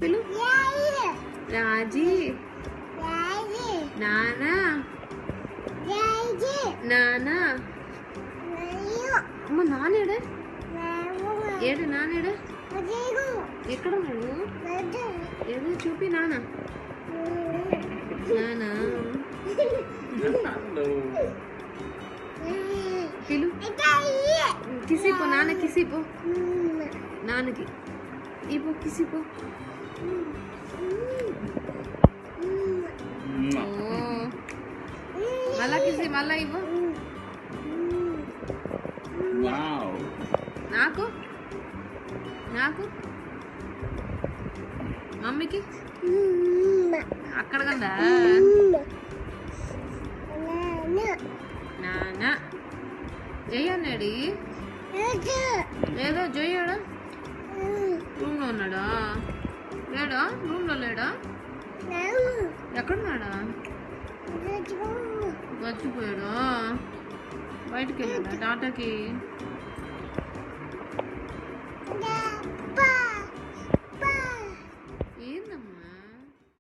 పిలు. రాజీ, నానా, నానా. అమ్మ నానేడా? ఏడు నానేడా? ఎక్కడ ఉన్నాడు? ఏదో చూపి నానా. నానా పిలు. కిసిపో నాన్న, కిసిపో నాన్నకి ఇపో, కిసిపో. మళ్ళా కిసి, మళ్ళా ఇవ్వు. నాకు నాకు మమ్మీకి అక్కడ కదా నాన్న. జై అన్నాడు. ఏదో జయ్యాడా? రూమ్లో ఉన్నాడా? లేడా? రూమ్లో లేడా? ఎక్కడున్నాడా? మర్చిపోయాడా? బయటికి వెళ్ళాడా టాటాకి?